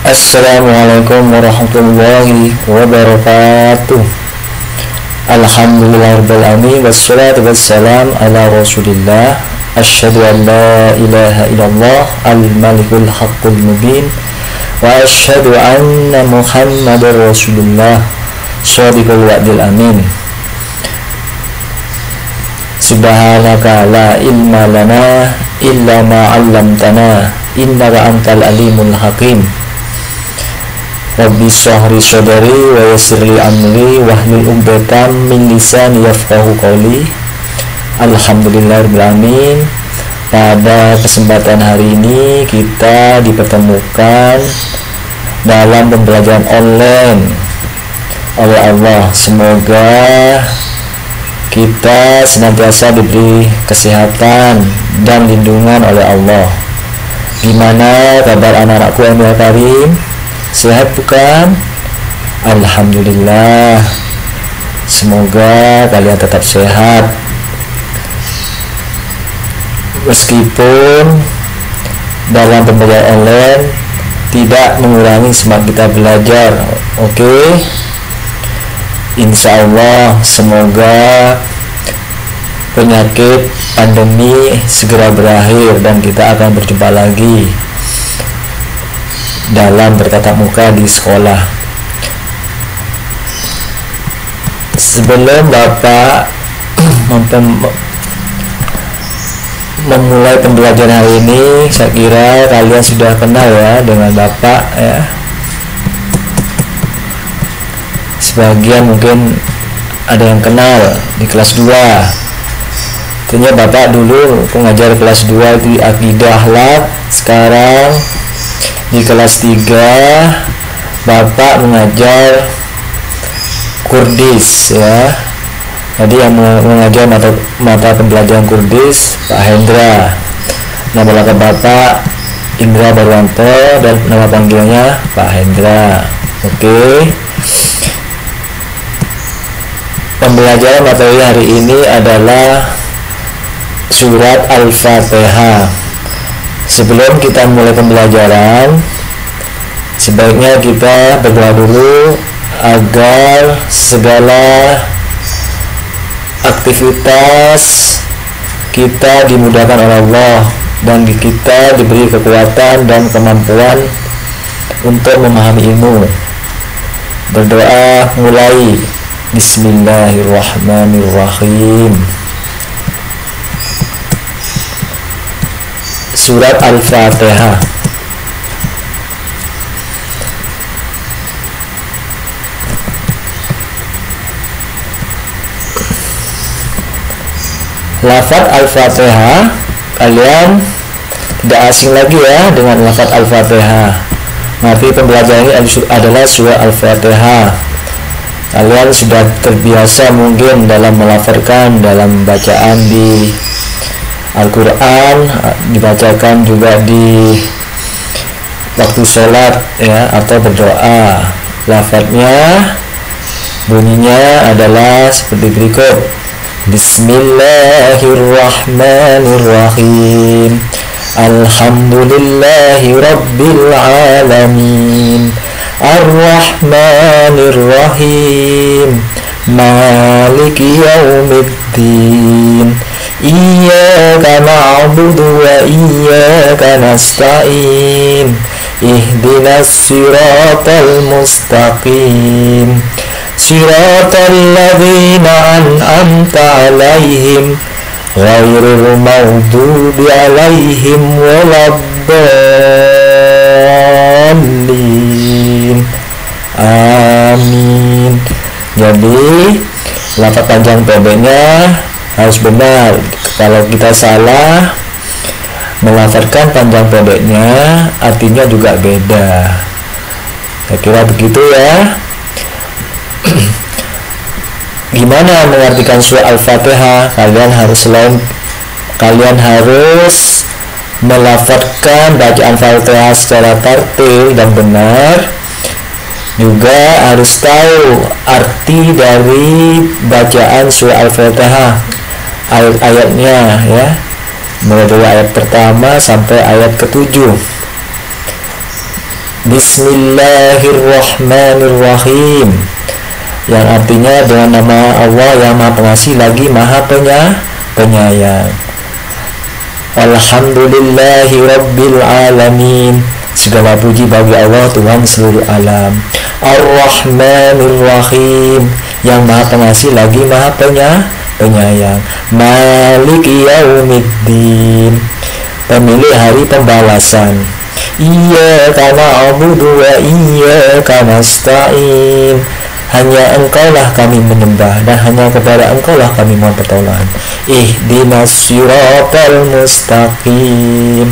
Assalamualaikum warahmatullahi wabarakatuh. Alhamdulillahirabbil alamin wassalatu wassalam ala Rasulillah. Asyhadu an la ilaha illallah al-malikul haqqul mubin wa asyhadu anna Muhammadar Rasulullah shadiqul wa'dil amin. Subhanaka la ilma lana illa ma 'allamtana innaka antal alimul hakim. Rabbi shrahli sadri wa yassirli amri wahlul 'uqdatam min lisani yafqahu qawli. Alhamdulillahirabbil alamin. Pada kesempatan hari ini kita dipertemukan dalam pembelajaran online oleh Allah. Semoga kita senantiasa diberi kesehatan dan lindungan oleh Allah. Gimana kabar anak-anakku yang karim? Sehat bukan? Alhamdulillah. Semoga kalian tetap sehat meskipun dalam pembelajaran online tidak mengurangi semangat kita belajar. Oke? Insya Allah semoga penyakit pandemi segera berakhir dan kita akan berjumpa lagi dalam bertatap muka di sekolah. Sebelum Bapak memulai pembelajaran hari ini, saya kira kalian sudah kenal ya dengan Bapak ya. Sebagian mungkin ada yang kenal di kelas 2. Ternyata Bapak dulu pengajar kelas 2 di Akidah Akhlak. Sekarang di kelas 3 Bapak mengajar Kurdis ya. Jadi yang mengajar mata pembelajaran Kurdis Pak Hendra. Nama lengkap Bapak Indra Barwanto dan nama panggilannya Pak Hendra. Oke. Pembelajaran materi hari ini adalah surat Al-Fatihah. Sebelum kita mulai pembelajaran, sebaiknya kita berdoa dulu agar segala aktivitas kita dimudahkan oleh Allah dan kita diberi kekuatan dan kemampuan untuk memahami ilmu. Berdoa mulai. Bismillahirrahmanirrahim. Surat Al-Fatihah. Lafaz Al-Fatihah kalian tidak asing lagi ya dengan lafaz Al-Fatihah. Tapi pembelajaran ini adalah surah Al-Fatihah. Kalian sudah terbiasa mungkin dalam melafalkan dalam bacaan di Al-Quran, dibacakan juga di waktu sholat ya atau berdoa. Lafadznya bunyinya adalah seperti berikut. Bismillahirrahmanirrahim. Alhamdulillahi rabbil alamin. Ar-Rahmanir-Rahim. Maliki yaumiddin. Iyyaka na'budu wa iyyaka nasta'in. Ihdinas siratal mustaqim. Siratal ladzina an'amta 'alaihim ghairil maghdubi 'alaihim waladdallin. Amin. Jadi lafaz panjang pendeknya harus benar. Kalau kita salah melafalkan panjang pendeknya, artinya juga beda. Saya kira begitu ya. Gimana mengartikan surah Al-Fatihah? Kalian harus melafalkan bacaan Fatihah secara tertil dan benar. Juga harus tahu arti dari bacaan surah Al-Fatihah, ayat-ayatnya ya, mulai dari ayat pertama sampai ayat ke-7. Bismillahirrahmanirrahim, yang artinya dengan nama Allah yang Maha Pengasih lagi Maha Penyayang. Alhamdulillahi Rabbil Alamin, segala puji bagi Allah Tuhan seluruh alam. Ar-Rahmanir-Rahim, yang Maha Pengasih lagi Maha Penyayang. Maliki Yaumiddin, pemilik hari pembalasan. Iyyaka na'budu wa iyyaka nasta'in, hanya Engkaulah kami menyembah dan hanya kepada Engkaulah kami mohon pertolongan. Ihdinas siratal mustaqim,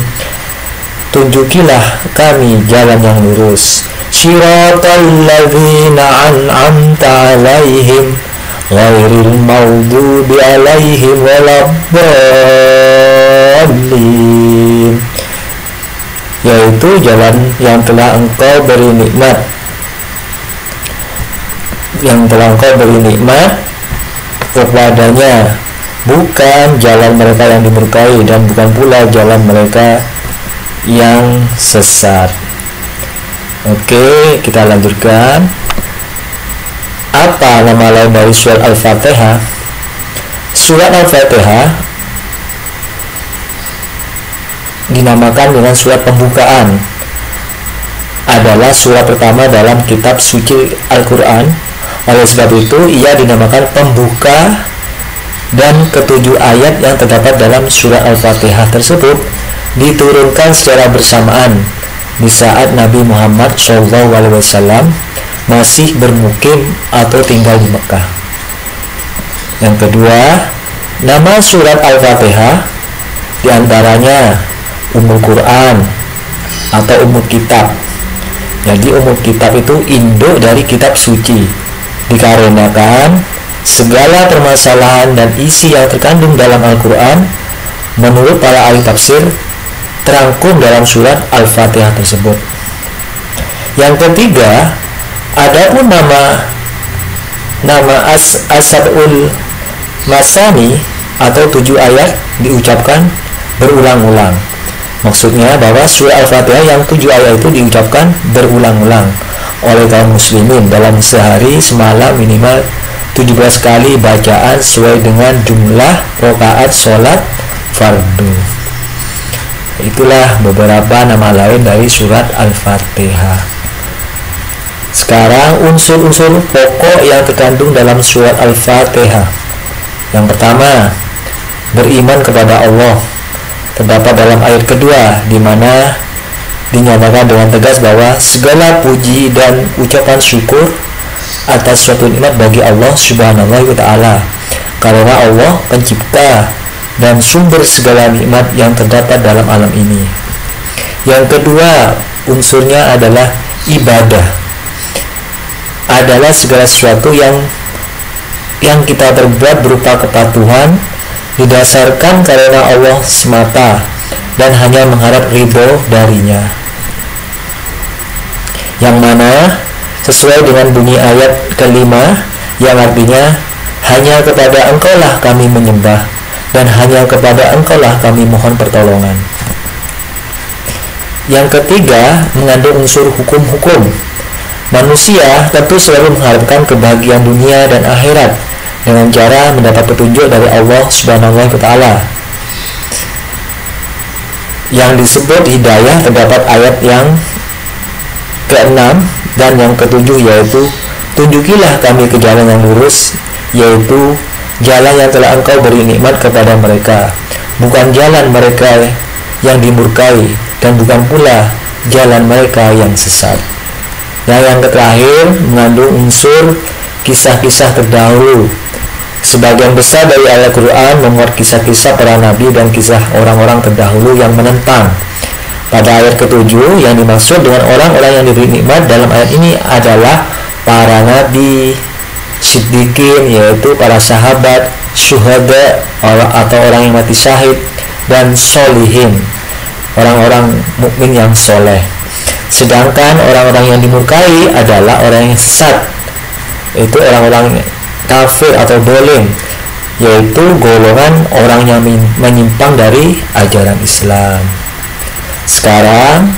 tunjukilah kami jalan yang lurus. Siratal ladzina an'amta 'alaihim ghairil maghdubi 'alaihim waladdallin, yaitu jalan yang telah Engkau beri nikmat kepadanya, bukan jalan mereka yang dimurkai dan bukan pula jalan mereka yang sesat. Oke, kita lanjutkan. Apa nama lain dari surat Al-Fatihah? Surat Al-Fatihah dinamakan dengan surat pembukaan, adalah surat pertama dalam kitab suci Al-Quran. Oleh sebab itu ia dinamakan pembuka, dan ketujuh ayat yang terdapat dalam surat Al-Fatihah tersebut diturunkan secara bersamaan di saat Nabi Muhammad SAW masih bermukim atau tinggal di Mekah. Yang kedua, nama surat Al-Fatihah diantaranya Ummul Quran atau Ummul Kitab. Jadi Ummul Kitab itu induk dari kitab suci, dikarenakan segala permasalahan dan isi yang terkandung dalam Al-Quran menurut para ahli tafsir terangkum dalam surat Al-Fatihah tersebut. Yang ketiga, adapun nama As-Sab'ul Masani atau 7 ayat diucapkan berulang-ulang. Maksudnya bahwa surah Al-Fatihah yang 7 ayat itu diucapkan berulang-ulang oleh kaum muslimin dalam sehari semalam minimal 17 kali bacaan sesuai dengan jumlah rakaat sholat fardu. Itulah beberapa nama lain dari surat Al-Fatihah. Sekarang unsur-unsur pokok yang terkandung dalam surat Al-Fatihah. Yang pertama, beriman kepada Allah. Terdapat dalam ayat kedua, di mana dinyatakan dengan tegas bahwa segala puji dan ucapan syukur atas suatu nikmat bagi Allah Subhanahu wa Ta'ala, karena Allah pencipta dan sumber segala nikmat yang terdapat dalam alam ini. Yang kedua, unsurnya adalah ibadah. Adalah segala sesuatu yang kita berbuat berupa kepatuhan didasarkan karena Allah semata dan hanya mengharap ridho darinya, yang mana sesuai dengan bunyi ayat kelima yang artinya hanya kepada Engkaulah kami menyembah dan hanya kepada Engkaulah kami mohon pertolongan. Yang ketiga, mengandung unsur hukum-hukum. Manusia tentu selalu mengharapkan kebahagiaan dunia dan akhirat dengan cara mendapat petunjuk dari Allah Subhanahu wa Ta'ala. Yang disebut hidayah terdapat ayat yang ke-6 dan yang ke-7, yaitu tunjukilah kami ke jalan yang lurus, yaitu jalan yang telah Engkau beri nikmat kepada mereka, bukan jalan mereka yang dimurkai dan bukan pula jalan mereka yang sesat. Yang terakhir mengandung unsur kisah-kisah terdahulu. Sebagian besar dari ayat Quran memuat kisah-kisah para nabi dan kisah orang-orang terdahulu yang menentang. Pada ayat ke-7 yang dimaksud dengan orang-orang yang diberi nikmat dalam ayat ini adalah para nabi, siddiqin yaitu para sahabat, syuhada atau orang yang mati syahid, dan solihin orang-orang mukmin yang soleh. Sedangkan orang-orang yang dimurkai adalah orang yang sesat, yaitu orang-orang kafir atau dolim, yaitu golongan orang yang menyimpang dari ajaran Islam. Sekarang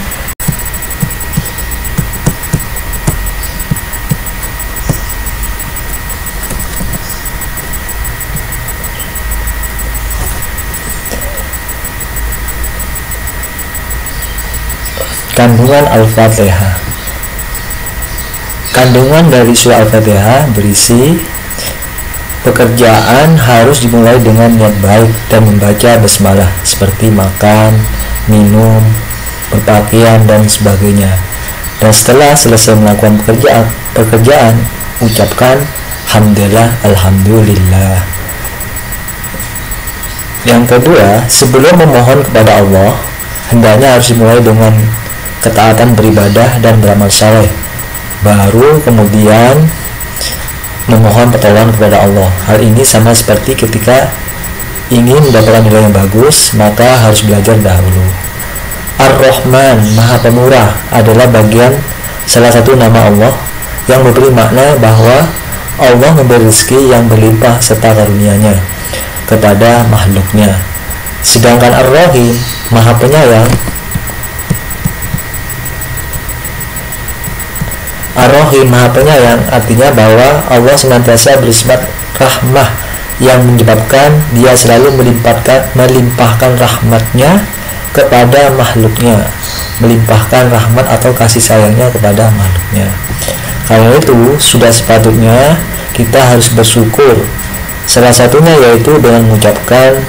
Kandungan Al-Fatihah. Kandungan dari surah Al-Fatihah berisi pekerjaan harus dimulai dengan niat baik dan membaca basmalah seperti makan, minum, berpakaian dan sebagainya. Dan setelah selesai melakukan pekerjaan, ucapkan hamdalah, alhamdulillah. Yang kedua, sebelum memohon kepada Allah, hendaknya harus dimulai dengan ketaatan beribadah dan beramal saleh. Baru kemudian memohon pertolongan kepada Allah. Hal ini sama seperti ketika ingin mendapatkan nilai yang bagus, maka harus belajar dahulu. Ar-Rahman, Maha Pemurah, adalah bagian salah satu nama Allah yang memberi makna bahwa Allah memberi rezeki yang berlimpah serta karunia-Nya kepada makhluknya. Sedangkan Ar-Rahim, Maha Penyayang, Ar-Rahim, Maha Penyayang, artinya bahwa Allah senantiasa bersifat rahmah yang menyebabkan Dia selalu melimpahkan rahmat-Nya kepada makhluknya, melimpahkan rahmat atau kasih sayangnya kepada makhluknya. Karena itu sudah sepatutnya kita harus bersyukur. Salah satunya yaitu dengan mengucapkan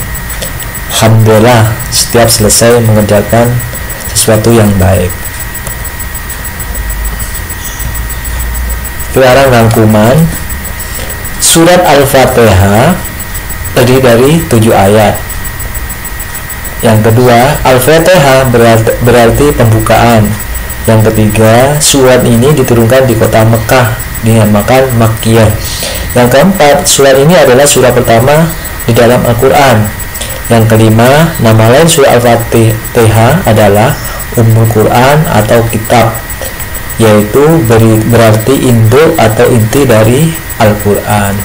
hamdalah setiap selesai mengerjakan sesuatu yang baik. Sekarang rangkuman surat Al-Fatihah terdiri dari 7 ayat. Yang kedua, Al-Fatihah berarti pembukaan. Yang ketiga, surat ini diturunkan di kota Mekah, dinamakan Makkiyah. Yang keempat, surat ini adalah surah pertama di dalam Al-Quran. Yang kelima, nama lain surah Al-Fatihah adalah Ummul Quran atau kitab, yaitu berarti induk atau inti dari Al-Quran.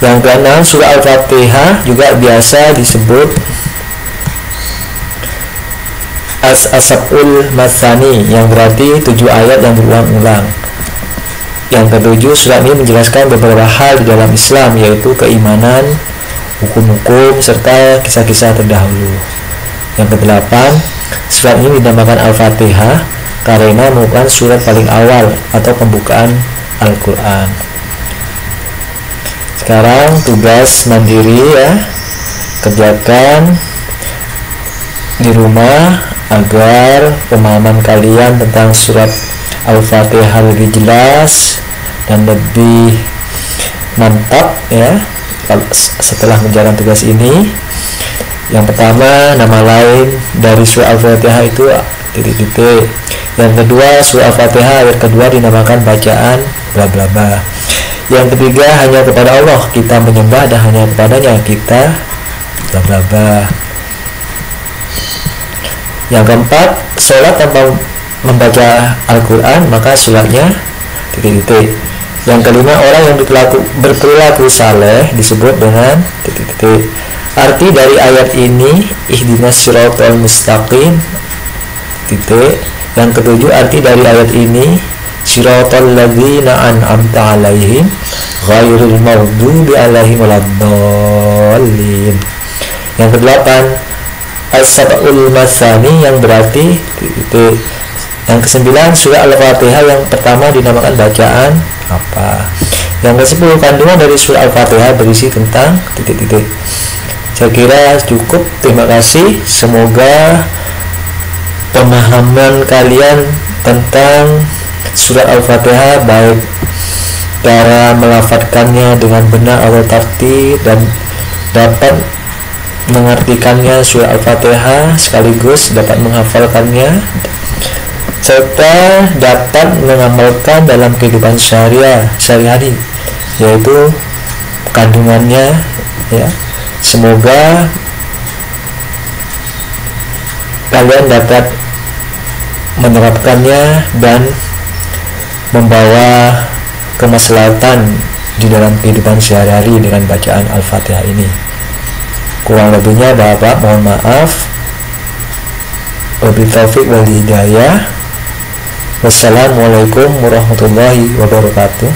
Yang keenam, surah Al-Fatihah juga biasa disebut As-Sab'ul Matsani, yang berarti 7 ayat yang berulang-ulang. Yang ketujuh, surat ini menjelaskan beberapa hal di dalam Islam, yaitu keimanan, hukum-hukum, serta kisah-kisah terdahulu. Yang kedelapan, surat ini dinamakan Al-Fatihah karena merupakan surat paling awal atau pembukaan Al-Quran. Sekarang tugas mandiri ya, kerjakan di rumah agar pemahaman kalian tentang surat Al-Fatihah lebih jelas dan lebih mantap ya setelah menjalankan tugas ini. Yang pertama, nama lain dari surah Al-Fatihah itu titik-titik. Yang kedua, surah Al-Fatihah ayat kedua dinamakan bacaan bla bla bla. Yang ketiga, hanya kepada Allah kita menyembah dan hanya kepadanya kita bla bla bla. Yang keempat, sholat tanpa membaca Al-Quran maka sholatnya titik-titik. Yang kelima, orang yang berperilaku saleh disebut dengan titik-titik. Arti dari ayat ini, ihdinas siratal mustaqim titik. Yang ketujuh, arti dari ayat ini, siratal ladzina an'amta alaihim ghairil maghdubi alaihim waladdallin. Yang kedelapan, As-Sab'ul Matsani, yang berarti titik. Yang kesembilan, surah Al-Fatihah yang pertama dinamakan bacaan apa. Yang ke-10, kandungan dari surah Al-Fatihah berisi tentang titik-titik. Saya kira cukup. Terima kasih. Semoga pemahaman kalian tentang surat Al-Fatihah, baik cara melafadzkannya dengan benar atau tartib, dan dapat mengartikannya surah Al-Fatihah sekaligus dapat menghafalkannya serta dapat mengamalkan dalam kehidupan sehari-hari, yaitu kandungannya ya. Semoga kalian dapat menerapkannya dan membawa kemaslahatan di dalam kehidupan sehari-hari dengan bacaan Al-Fatihah ini. Kurang lebihnya Bapak mohon maaf. Wabillahi taufiq wal hidayah. Wassalamualaikum warahmatullahi wabarakatuh.